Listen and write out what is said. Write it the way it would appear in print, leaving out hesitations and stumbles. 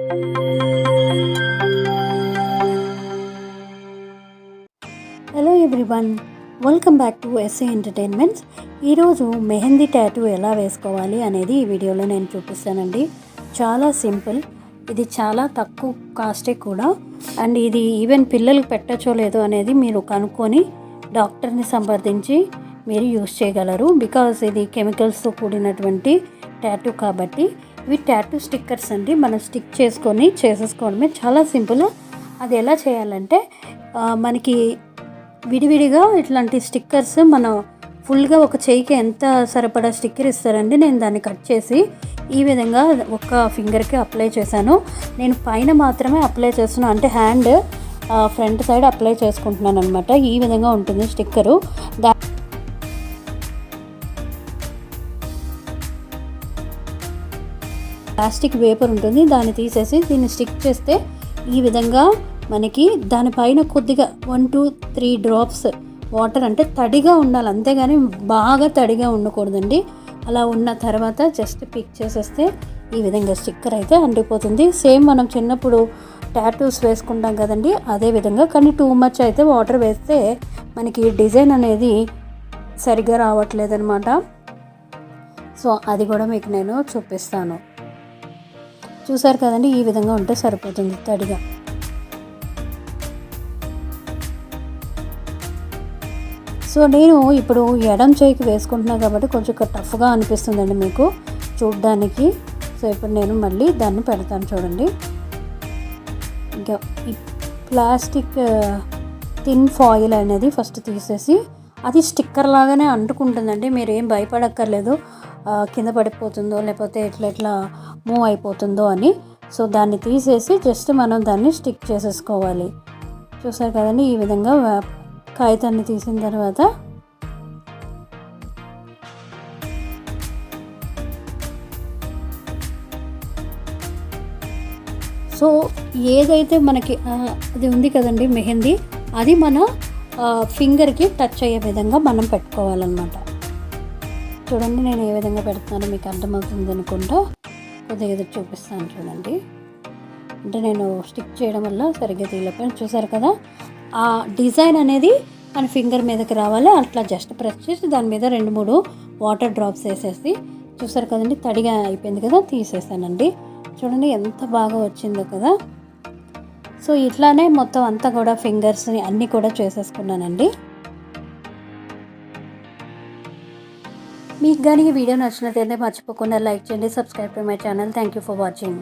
Hello everyone, welcome back to SA entertainments. ఈరోజు mehndi tattoo ఎలా వేసుకోవాలి అనేది ఈ వీడియోలో నేను చూపిస్తానండి. చాలా సింపుల్, ఇది చాలా తక్కువ కాస్టే కూడా. అండ్ ఇది ఈవెన్ పిల్లలకు పెట్టచ్చో లేదో అనేది మీరు కనుక్కొని డాక్టర్ని సంప్రదించి మీరు యూస్ చేయగలరు. బికాజ్ ఇది కెమికల్స్తో కూడినటువంటి టాటూ కాబట్టి. ఇవి టాటూ స్టిక్కర్స్ అండి, మనం స్టిక్ చేసుకొని చేసేసుకోవడమే, చాలా సింపుల్. అది ఎలా చేయాలంటే మనకి విడివిడిగా ఇట్లాంటి స్టిక్కర్స్ మనం ఫుల్గా ఒక చేయికి ఎంత సరిపడా స్టిక్కర్ ఇస్తారండి. నేను దాన్ని కట్ చేసి ఈ విధంగా ఒక ఫింగర్కి అప్లై చేశాను. నేను పైన మాత్రమే అప్లై చేస్తున్నాను, అంటే హ్యాండ్ ఫ్రంట్ సైడ్ అప్లై చేసుకుంటున్నాను అనమాట. ఈ విధంగా ఉంటుంది స్టిక్కరు. ప్లాస్టిక్ వేపర్ ఉంటుంది, దాన్ని తీసేసి దీన్ని స్టిక్ చేస్తే ఈ విధంగా మనకి దానిపైన కొద్దిగా 1 to 3 డ్రాప్స్ వాటర్, అంటే తడిగా ఉండాలి, అంతేగాని బాగా తడిగా ఉండకూడదండి. అలా ఉన్న తర్వాత జస్ట్ పిక్ చేసేస్తే ఈ విధంగా స్టిక్కర్ అయితే అంటిపోతుంది. సేమ్ మనం చిన్నప్పుడు టాటూస్ వేసుకుంటాం కదండి, అదే విధంగా. కానీ టూ మచ్ అయితే వాటర్ వేస్తే మనకి డిజైన్ అనేది సరిగ్గా రావట్లేదన్నమాట. సో అది కూడా మీకు నేను చూపిస్తాను. చూసారు కదండి, ఈ విధంగా ఉంటే సరిపోతుంది తడిగా. సో నేను ఇప్పుడు ఎడం చేయికి వేసుకుంటున్నా కాబట్టి కొంచెం టఫ్గా అనిపిస్తుందండి మీకు చూడ్డానికి. సో ఇప్పుడు నేను మళ్ళీ దాన్ని పెడతాను చూడండి. ఇంకా ఈ ప్లాస్టిక్ థిన్ ఫాయిల్ అనేది ఫస్ట్ తీసేసి, అది స్టిక్కర్ లాగానే అంటుకుంటుందండి, మీరు ఏం భయపడక్కర్లేదు కింద పడిపోతుందో లేకపోతే ఎట్లా మూవ్ అయిపోతుందో అని. సో దాన్ని తీసేసి జస్ట్ మనం దాన్ని స్టిక్ చేసేసుకోవాలి. చూసారు కదండి, ఈ విధంగా కాగితాన్ని తీసిన తర్వాత సో ఏదైతే మనకి అది ఉంది కదండి మెహందీ, అది మన ఫింగర్కి టచ్ అయ్యే విధంగా మనం పెట్టుకోవాలన్నమాట. చూడండి నేను ఏ విధంగా పెడుతున్నానో మీకు అర్థమవుతుంది అనుకుంటా. కొద్దిగా ఎదురు చూపిస్తాను చూడండి. అంటే నేను స్టిక్ చేయడం వల్ల సరిగ్గా తీయలేకపోయాను. చూసారు కదా, ఆ డిజైన్ అనేది మన ఫింగర్ మీదకి రావాలి. అట్లా జస్ట్ ప్రెస్ చేసి దాని మీద 2-3 వాటర్ డ్రాప్స్ వేసేసి, చూసారు కదండి తడిగా అయిపోయింది కదా, తీసేసానండి. చూడండి ఎంత బాగా వచ్చిందో కదా. సో ఇట్లానే మొత్తం అంతా కూడా ఫింగర్స్ని అన్నీ కూడా చేసేసుకున్నానండి. మీకు కానీ ఈ వీడియో నచ్చినట్లయితే మర్చిపోకుండా లైక్ చేయండి, subscribe to my channel. Thank you for watching.